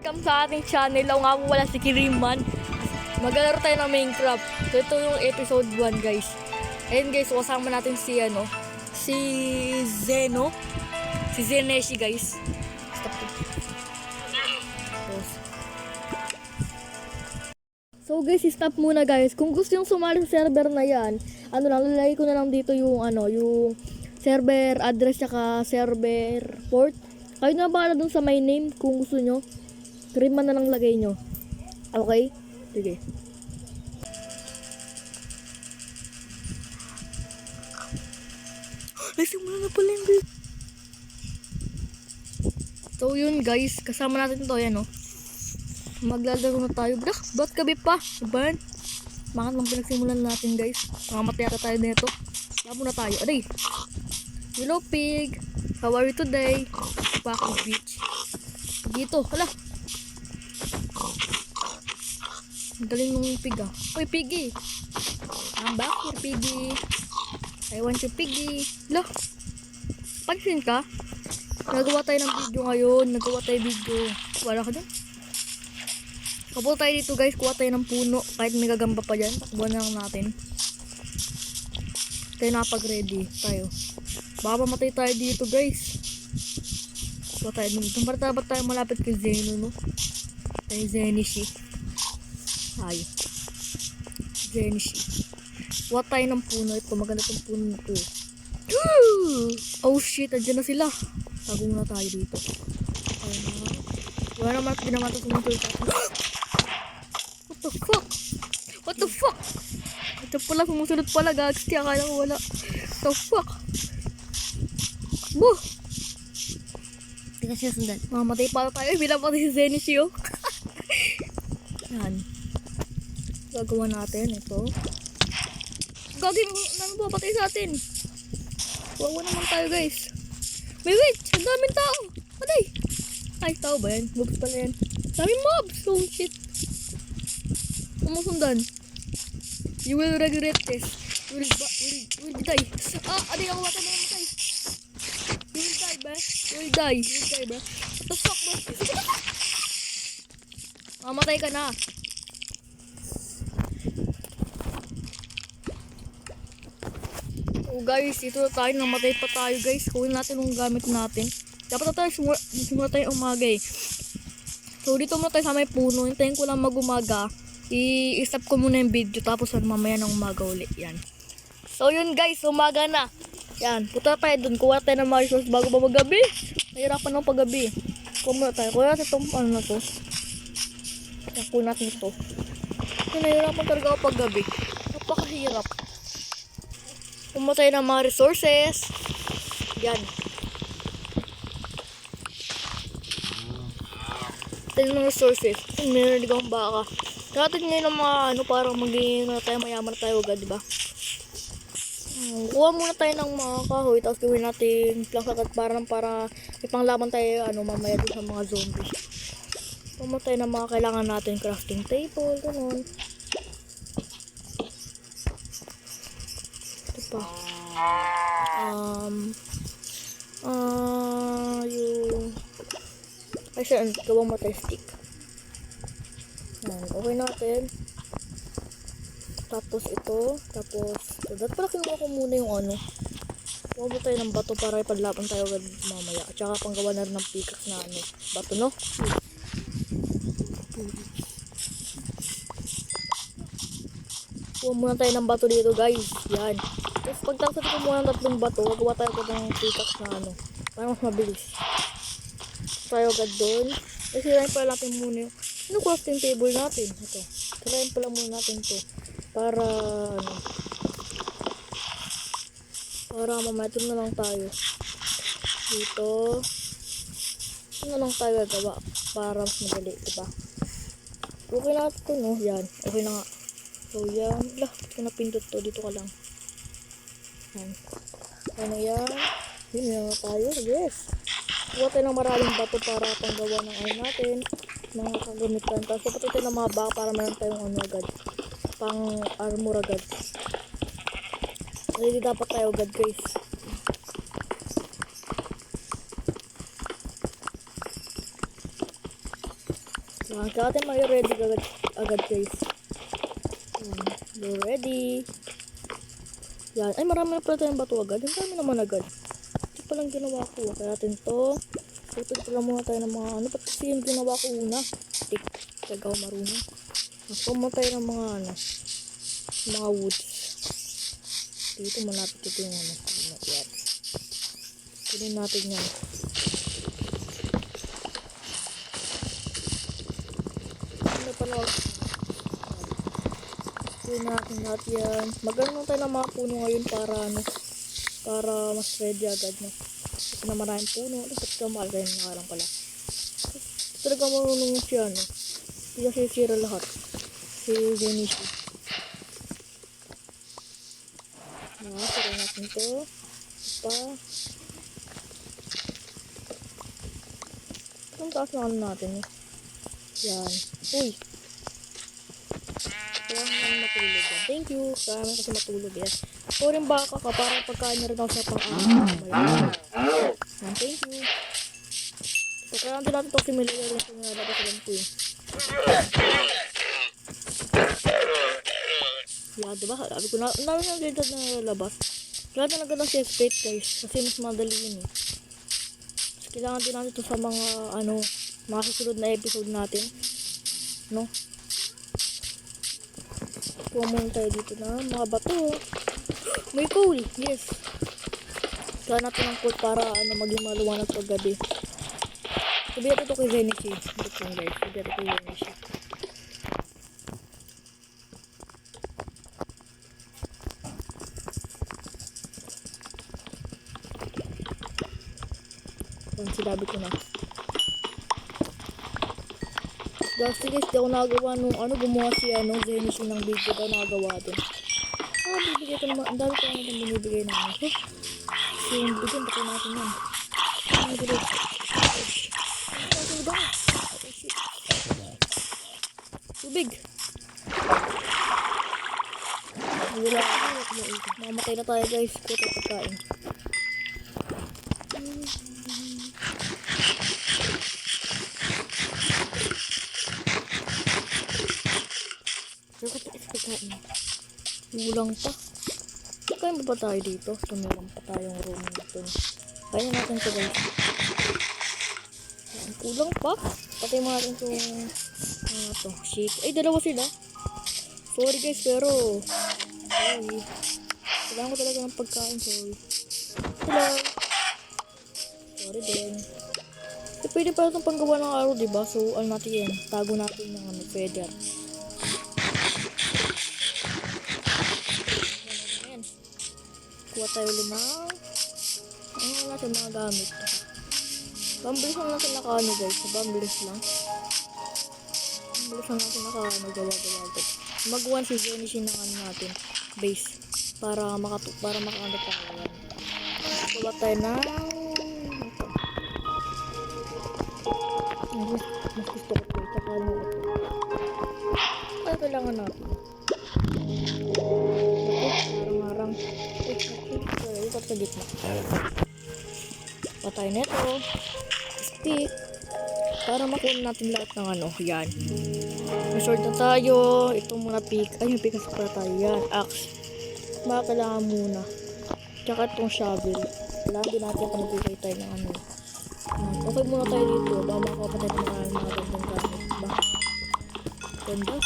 Welcome sa ating channel. Ako nga po wala si Kiriman. Maglalaro tayo ng Minecraft. So, ito yung episode 1 guys. Ayun guys, kasama natin si si Zeno. Si Zeneshi guys. Stop po. So guys, stop muna guys. Kung gusto yung sumali sa server na yan, lalagay ko na lang dito yung yung server address tsaka server port. Kayo na bahala dun sa my name kung gusto nyo. Kiriman na lang lagay nyo. Okay? Sige. Ay, simula na pala yung guys. So yun guys, kasama natin to yan maglalaro na tayo. Ba't gabi pa? Diba? Bakit lang pinagsimulan natin guys? Mamamatay ata tayo nito. Labo na tayo. Aray! Hello pig! How are you today? Bakit beach? Dito, hala! Ang galing nung pig Uy piggy! I'm back here piggy! I want you piggy! Hala! Pansin ka? Nagawa tayo ng video ngayon. Nagawa tayo video. Wala ka dun? Kapag tayo dito guys, kuha tayo ng puno. Kahit may gagamba pa dyan, takbuhan na lang natin. Tayo nakapag-ready tayo. Baka mamatay tayo dito guys. Kuha tayo dito. Dapat tayo malapit kay Zeno, no? Tayo Zeneshi. Tayo. Zeneshi. Kuha tayo ng puno. Ito, maganda itong puno na ito. Oh shit, andyan na sila. Tago muna tayo dito. Wala naman at binamata sumusunod natin. What the fuck? What the fuck? Ito pala, sumusunod pala gags. Akala ko wala. What the fuck? Buh! Hindi ka siya sundan. Mamatay pala tayo. Binapatay si Zeneshi Yan. Gagawa natin ito. Gagawin namin papatay sa atin. Wawa naman tayo guys. May wait! Ang daming tao! Patay! Ay, tao ba yan? Mobs pala yan. Daming mobs! Oh shit! Umusundan. You will regret this. You will die. Aday ako wata mga matay. You will die ba? You will die. You will die ba? What the fuck ba? Mamatay ka na. Oh guys, ito tayo. Namatay pa tayo guys. Kunin natin yung gamit natin. Dapat na tayo simula tayo umaga So dito muna tayo sa may puno. Hintayin ko lang mag-umaga. I-stop ko muna yung video. Tapos mamaya ng umaga ulit. Yan. So yun guys, umaga na. Yan. Punta tayo dun. Kuha tayo ng mga resource bago ba magabi. Nahirapan ng paggabi. Kuha muna tayo. Kuha natin itong ano na to. Kuha natin ito. Nahirapan talaga ako paggabi. Napakahirap. Kuha tayo ng mga resources. Yan. Tayo ng resources. Meron din akong baka. Natin ngayon ng mga parang magiging tayo mayaman tayo agad, diba? Kuha muna tayo ng mga kahoy, tapos gawin natin plank agad para ipanglaban tayo mamaya din sa mga zombies. Kuha tayo ng mga kailangan natin, crafting table, ganun. Ito pa. Yung ay siya, gawa mo tayo stick. Yan, okay natin. Tapos ito. Dapat pala kinuha ko muna yung kuha mo tayo ng bato para ipaglaban tayo agad mamaya. At saka panggawa na rin ng pickaxe na bato, no? Kuha muna tayo ng bato dito, guys. Yan. Tapos pagtapos ko muna ng 3 bato, gagawa tayo agad ng pickaxe na para mas mabilis. Tayo agad doon. Kasi sirain pala natin muna yung crafting table natin. Ito. Sirain pala muna natin to. Para para mamaya ito na lang tayo. Dito. Ito na lang tayo gagawa. Para mas madali. Diba? Okay na ito, no? Yan. Okay na nga. So, yan. Ito na pindot to. Dito ka lang. Yan. Ano yan? Yun na tayo. Yes. Kuha tayo ng maraming bato para panggawa ng natin, mga kagamitan. Tapos kapatid tayo ng mga baka para meron tayong agad, pang armor agad. Ready dapat tayo agad guys. Kaya natin mag-ready agad guys. Go ready. Yan. Ay, marami na pala tayong bato agad. Ang dami naman agad. Ito palang ginawa ko. Kaya natin to. Tutod pala muna tayo ng mga ano. Ba't kasi yung ginawa ko una? Tik. Tagaw marunong. Ako mo tayo ng mga ano. Mga woods. Dito malapit ito yung ano. Yan. Kunin natin yan. Ano pala? Kunin natin lahat yan. Magano tayo ng mga puno ngayon para ano. Para mas ready agad no. Kasi na maraming puno. Dapat ka mahal kayo nakalang pala. Talaga marunong siya no. Hindi kasi sira lahat. Si Genishi. Sira natin to. Pa. Ang taas na ano natin eh. Yan. Uy. Kailangan matulog yan. Thank you. Kailangan kasi matulog yan. O rin baka ka para pagkain niya rin ako sa pang-araw. Yan. Thank you. So kailangan din natin ito similya rin sa mga dapat alam ko eh. Yan diba? Sabi ko na ganito na nalabas. Kailangan talaga ng safe state guys. Kasi mas madali yun eh. Kailangan din natin ito sa mga ano, mga susunod na episode natin. No? Kuha muna tayo dito na mga bato. May coal. Yes. Kailangan natin ng coal para ano, maging maluwanag pag gabi. Sabi natin ito kay Zenichi. Ito yung guys. Sabi natin kay Zenichi. Sinabi ko na. Dati guys, di ako nagawa nung ano, gumawa si ano, Zenichi ng video daw nagawa din. Bibigay ko naman. Ang dami ko naman binibigay namin. So, yung bigyan, bakit natin yan. Ano dito? Ano ba? Oh shit. Tubig. Wala ako. Mamatay na tayo guys. Kaya pagkain. Kulang pa. Kaya mo ba tayo dito? Tumilang pa tayong room dito. Kaya natin ito guys. Kulang pa. Patay mo natin itong to. Shit. Ay, dalawa sila. Sorry guys, pero sorry. Kailangan ko talaga ng pagkain. Sorry. Hello. Sorry din. Pwede pala itong panggawa ng araw, diba? So, ano natin yan? Tago natin ng feather. Kuha tayo limang. Ano natin mga gamit. Bambilis lang natin nakaano guys. Bambilis lang. Bambilis lang natin nakaano gawa-gawa. Magawa si Zenichi ng ano natin. Base. Para makaano tayo. Gawa tayo ng ito. Mas gusto ko ito. Tsaka ano ito. Ano kailangan natin? Harang-harang. Ikot sa gitna. Patay neto. Stick. Para makuha natin lahat ng ano. Yan. May sword na tayo. Ito muna pick. Ay, yung pickaxe para tayo. Yan. Axe. Kailangan muna. Tsaka itong shovel. Kailangan din natin kung nagbigay tayo ng ano. Okay muna tayo dito. Baka makakapatay ng mga gandang gamit. Ba? Ganda.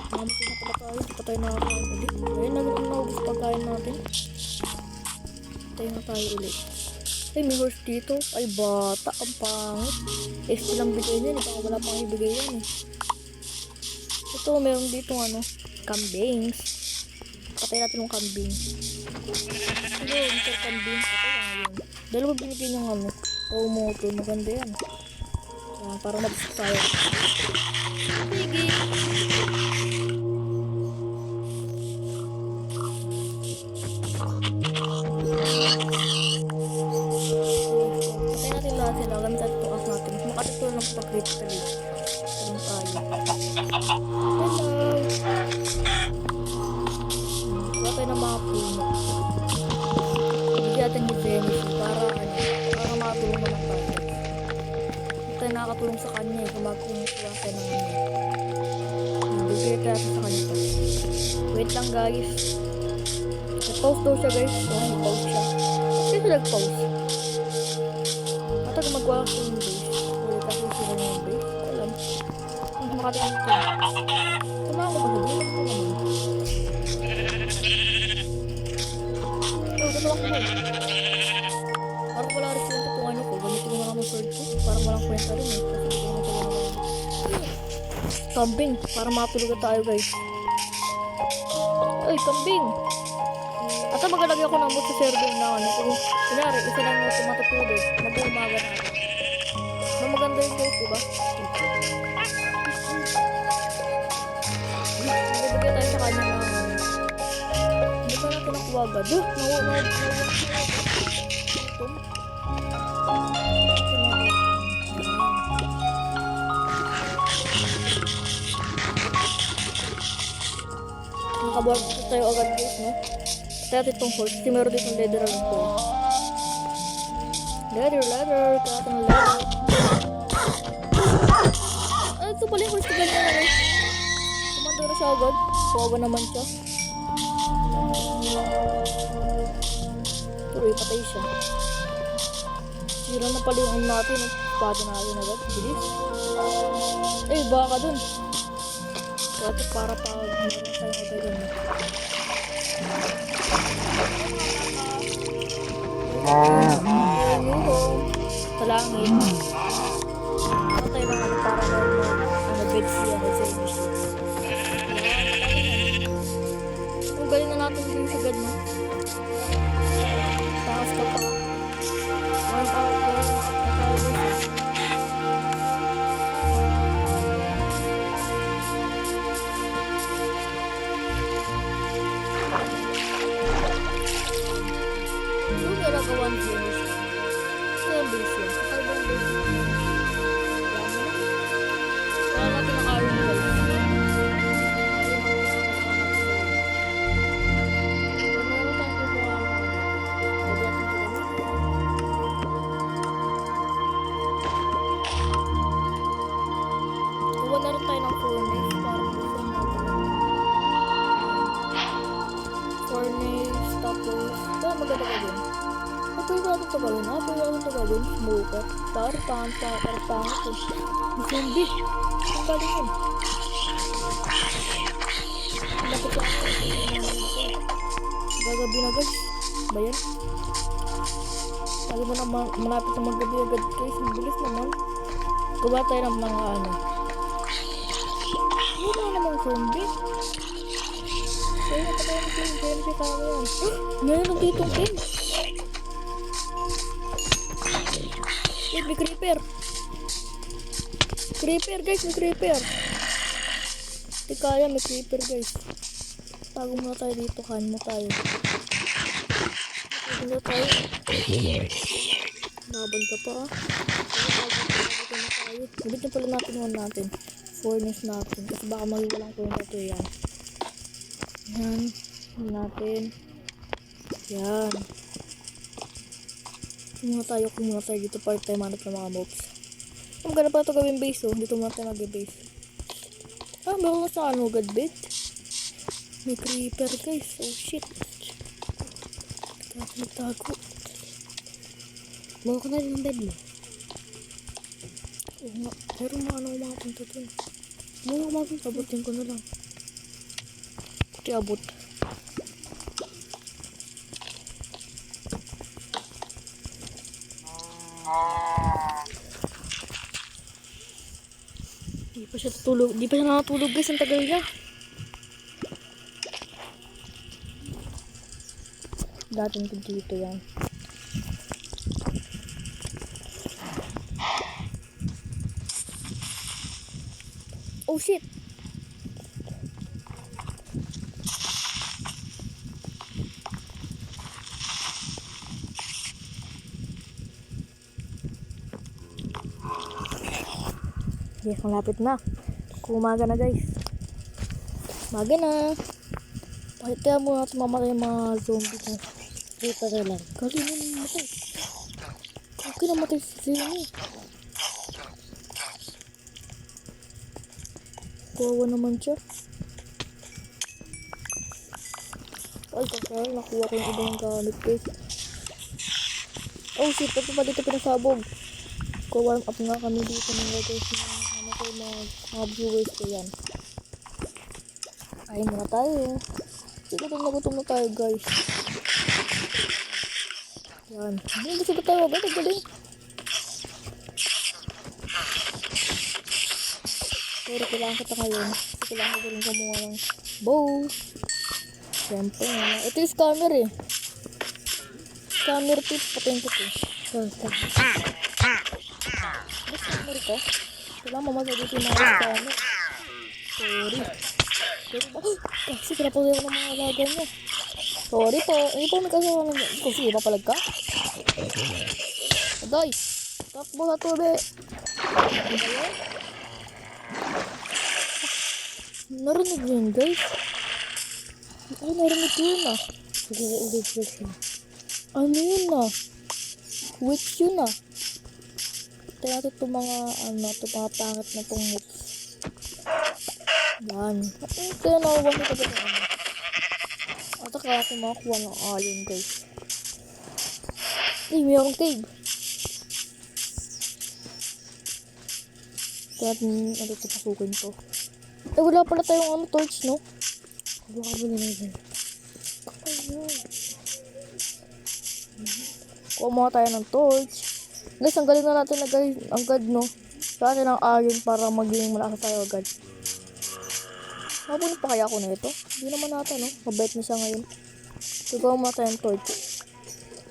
Mamatay na pala tayo. Hindi pa tayo nakakain ulit. Ayun, nagawin na ubus pagkain natin. Tayo na tayo ulit. Ay, may horse dito. Ay, bata. Ang pangit. SP lang bigay niya. Baka wala pang ibigay yan eh. Ito, meron dito ano. Kambings. Patay natin yung kambing. Hello, Mr. Kambing. Patay lang yun. Dalawa binigay niyang ano. Motor. Maganda yan. Para mabusok tayo. Sige. Makatutulong pag-critical. Hello. Wala tayo ng mga puno. Bigyan natin ni Zenichi para makatulong naman tayo. Hindi tayo nakakatulong sa kanya eh. Kung natin ng ano. Bigay kaya sa kanya to. Wait lang guys. Nag-pause daw siya guys. So, nag-pause siya. Kasi siya nag-pause. Matagal magawa ko yung base. Ulit kasi sila yung base. Alam. Ang makatagal ito. Tumahan ko pa sa base. Ito naman. Dalawa ko mo. Parang wala rin silang tutungan niyo ko. Gamitin ko na lang ng sword ko. Parang walang kwenta rin eh. Kasi hindi ko naman siya gano'n. Kambing. Para matulog tayo guys. Ay, kambing. At magalagay ako ng mood sa server na ano. Kung kunyari, isa lang yung tumatutulog. Mag-uumaga na ako. Mas maganda yung guys, diba? Nagbibigay tayo sa kanya ng ano. Hindi pa natin nakuha agad. Nawala. Nakabuhat tayo agad guys, no? Kaya itong horse, kasi meron ditong leather ang ito. Leather. Kaya itong leather. Ay, ito pala yung horse, ganyan na guys. Kumando na siya agad. Kawawa naman siya. Tuloy, patay siya. Sira na pala yung natin. Espada natin agad. Bilis. Eh, baka dun. Kaya para meron tayo agad yun. Sa langit. Patay lang ano para bed siya sa English. Ang galing na natin yung sagad mo. Takas ka pa. Warm up. Nagagawan siya niya. Kaya base yun. Kaya bang base yun? Kaya natin ang iron guys. Gawa na rin tayo ng furnace. Parang gusto natin. Furnace, tapos kaya maganda ka din. Pwede natin ito gawin, ha? Pwede natin ito gawin. Smoker. Parang pangit eh. Zombie. Ang galing yun. Bakit ako? Gagabi na guys. Ba yan? Lagi mo na malapit na maggabi agad guys. Ang bilis naman. Gawa tayo ng mga ano. Wala namang zombie. Kaya napatay na yung zombie kaya yan. Meron ditong king. May creeper. Creeper guys, may creeper. Hindi kaya, may creeper guys. Tago muna tayo dito, kan mo tayo. Tago muna tayo. Laban ka pa ah. Nabit na pala natin yung natin. Furnace natin. Kasi baka magiwalang ko yung ito yan. Yan. Natin. Yan. Kung muna tayo dito para tayo manap ng mga mobs. Ang ganda pa ito gawin base oh. Dito muna tayo mag-base. Ah, meron na sa ano agad bed. May creeper guys. Oh shit. Tago. Bawa ko na rin ang bed mo. Oo nga. Pero mga punta dun. Mga punta. Abutin ko na lang. Kuti abot. Di pa siya nakatulog guys, ang tagal niya. Dating dito yan. Oh shit. Yes, malapit na. Umaga na guys. Umaga na. Pakita mo natin mamatay yung mga zombie ko. Dito na lang. Kasi yun yung matay. Okay na matay si sila niya. Kawawa naman siya. Ay, kasal. Nakuha ko yung ibang gamit, guys. Oh, shit. Ito pa dito pinasabog. Warm up nga kami dito ng guys. Ano ko mga viewers ko yan. Ay, muna tayo. Gutom na tayo, guys. Yan. Gusto ba tayo agad? Ang galing. Pero kailangan kita ngayon. Kasi kailangan ko rin kumuha ng bow. Siyempre nga. Ito yung scammer eh. Scammer tip. Patayin ko ito. Ano scammer ko? Kailangan mamasa dito yung mga scammer. Sorry. Kasi pinapuloy ko ng mga alaga niya. Sorry po. Hindi po may kasama ng... Sige, papalag ka? Aday! Takbo na to, be! Ano ba yan? Narinig yun, guys. Ay, narinig yun ah. Ano yun ah? Witch yun ah. Ito natin itong mga, mga pangit na itong moves. Yan. Kaya nakuha nito ba na ano? At kaya natin makakuha ng iron, guys. Ay, mayroong cave. Kaya natin pasukin to. Eh, wala pala tayong torch, no? Wala ka ba na yun? Ayun. Kuha muna tayo ng torch. Guys, ang galing na natin na guys. Ang god, no? Kaya natin ang iron para maging malakas tayo agad. Mabunin pa kaya ako na ito? Hindi naman natin, no? Mabait na siya ngayon. Tugaw muna tayo ng torch.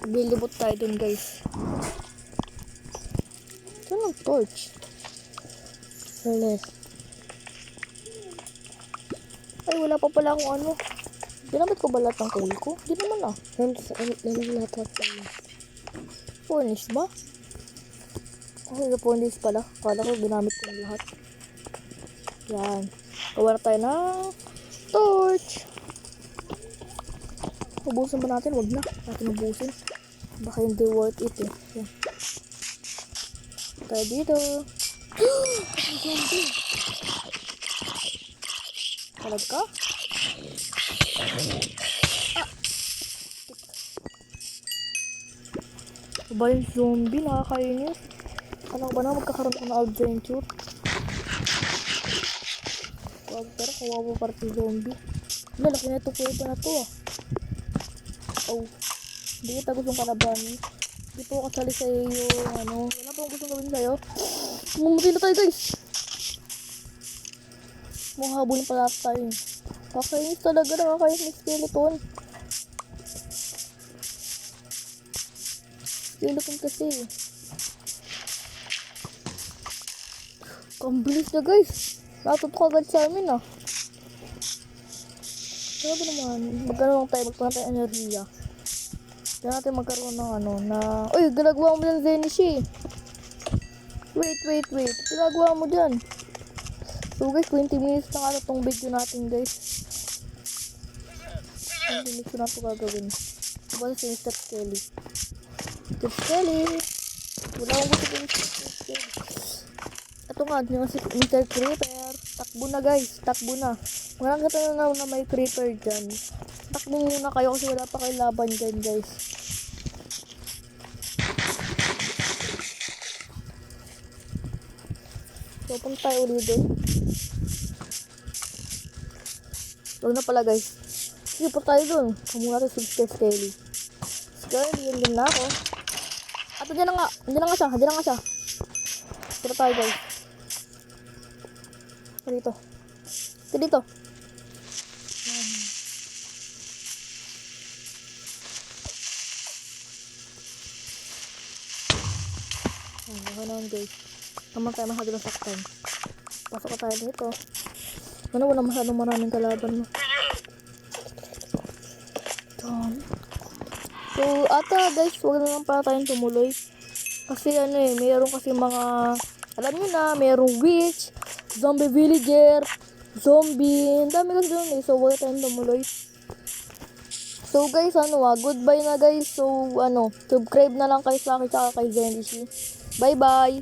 Bilibot tayo dun, guys. Saan ang torch? Wala. Ay, wala pa pala akong ano. Ginamit ko ba lahat ng coal ko? Hindi naman ah. Lahat tayo. Furnace ba? Ay, furnace pala. Kala ko ginamit ko ng lahat. Yan. Gawa na tayo ng torch. Ubusin ba natin? Wag na. Natin ubusin. Baka hindi worth it eh. Yan. Tayo dito. Zombie. Talag ka? Ba yung zombie? Nakakainis. Alam ko ba na magkakaroon ko ng adventure? Pero kawawa para si zombie. Lalaki na ito po ito na to ah. Oh. Hindi kita gustong kalabanin. Hindi po kasali sa iyo ano. Wala po gustong gawin sa'yo. Mumuti na tayo guys. Munghabulin pala tayo. Kakainis talaga. Nakakainis ng skeleton. Skeleton kasi. Ang bilis na guys. Natutok agad sa amin ah. Kaya ba naman? Magkaroon tayo enerhiya. Kaya natin magkaroon ng ano na... Uy! Ginagawa mo dyan Zenishi. Wait. Ginagawa mo dyan. So guys, 20 minutes na nga itong video natin guys. 20 minutes na ito gagawin. Diba si Mr. Skelly? Mr. Skelly! Wala akong gusto ko Mr. Skelly. Ito nga, si Mr. Creeper. Takbo na guys, takbo na. Marang kita na may creeper dyan. Takbo muna kayo kasi wala pa kayo laban dyan guys. So, punta tayo ulit doon. Huwag na pala guys. Sige, punta tayo doon. Kamuna natin si Mr. Skelly. Skelly, yun din na ako. At dyan na nga. Dyan na nga siya. Punta tayo guys. Dito. Okay naman guys. Naman tayo masyadong saktan. Pasok ka tayo dito. Wala masyadong maraming kalaban mo. So, guys, huwag na lang pala tayong tumuloy. Kasi mayroon kasi mga, alam nyo na, mayroong witch, zombie villager, zombie, ang dami kasi doon So, huwag tayong tumuloy. So, guys, goodbye na guys. So, subscribe na lang kayo sa akin tsaka kay Zenishi. Bye-bye!